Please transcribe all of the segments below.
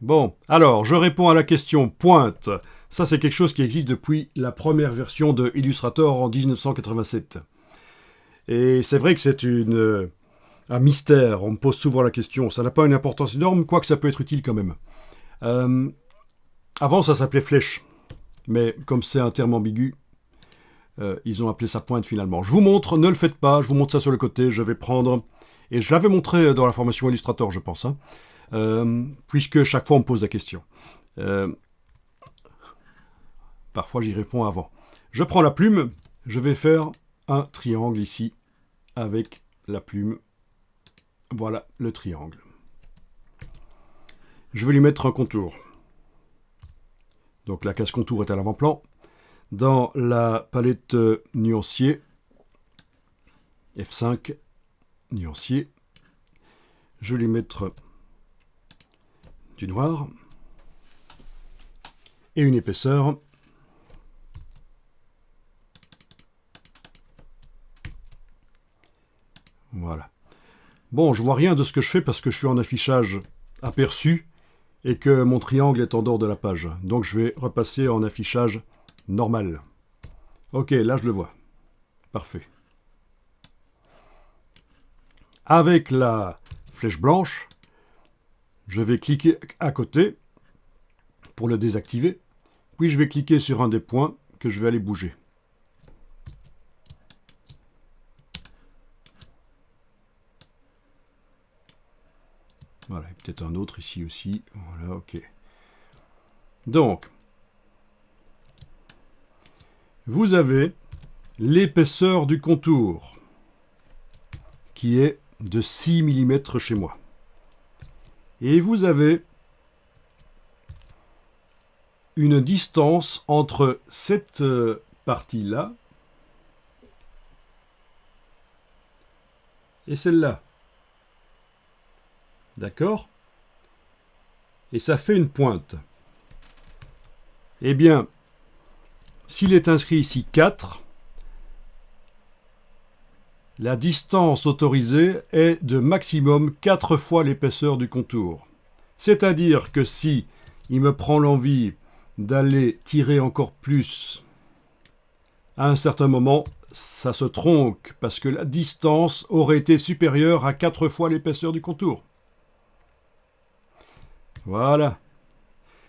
Bon, alors, je réponds à la question pointe. Ça, c'est quelque chose qui existe depuis la première version de Illustrator en 1987. Et c'est vrai que c'est un mystère. On me pose souvent la question. Ça n'a pas une importance énorme, quoique ça peut être utile quand même. Avant, ça s'appelait flèche. Mais comme c'est un terme ambigu, ils ont appelé ça pointe finalement. Je vous montre, ne le faites pas, je vous montre ça sur le côté. Je vais prendre... Et je l'avais montré dans la formation Illustrator, je pense. Puisque chaque fois, on me pose la question. Parfois, j'y réponds avant. Je prends la plume. Je vais faire un triangle ici avec la plume. Voilà le triangle. Je vais lui mettre un contour. Donc la case contour est à l'avant-plan. Dans la palette nuancier, F5, nuancier, je vais lui mettre du noir et une épaisseur. Voilà. Bon, je vois rien de ce que je fais parce que je suis en affichage aperçu et que mon triangle est en dehors de la page. Donc je vais repasser en affichage normal. Ok, là je le vois. Parfait. Avec la flèche blanche, je vais cliquer à côté pour le désactiver. Puis je vais cliquer sur un des points que je vais aller bouger. Voilà, et peut-être un autre ici aussi. Voilà, ok. Donc, vous avez l'épaisseur du contour, qui est de 6 mm chez moi. Et vous avez une distance entre cette partie-là et celle-là. D'accord? Et ça fait une pointe. Eh bien, s'il est inscrit ici 4, la distance autorisée est de maximum 4 fois l'épaisseur du contour. C'est-à-dire que si il me prend l'envie d'aller tirer encore plus, à un certain moment, ça se tronque parce que la distance aurait été supérieure à 4 fois l'épaisseur du contour. Voilà.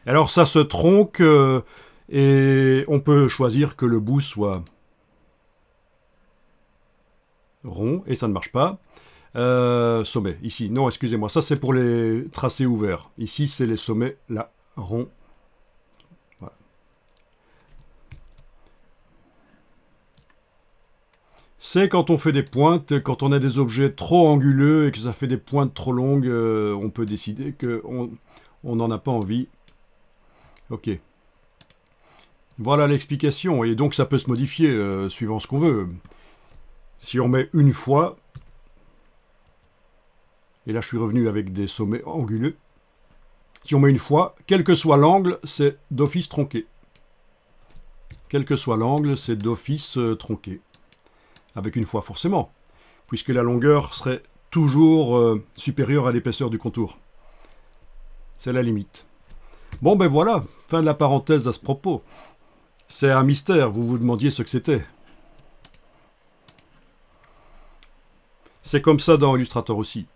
Alors ça se tronque et on peut choisir que le bout soit rond et ça ne marche pas. Sommet, ici. Non, excusez-moi, ça c'est pour les tracés ouverts. Ici c'est les sommets, là, rond. Voilà. C'est quand on fait des pointes, quand on a des objets trop anguleux et que ça fait des pointes trop longues, on peut décider qu'on n'en a pas envie. Ok. Voilà l'explication. Et donc ça peut se modifier suivant ce qu'on veut. Si on met une fois, et là je suis revenu avec des sommets anguleux, si on met une fois, quel que soit l'angle, c'est d'office tronqué. Quel que soit l'angle, c'est d'office tronqué. Avec une fois forcément, puisque la longueur serait toujours supérieure à l'épaisseur du contour. C'est la limite. Bon ben voilà, fin de la parenthèse à ce propos. C'est un mystère, vous vous demandiez ce que c'était. C'est comme ça dans Illustrator aussi.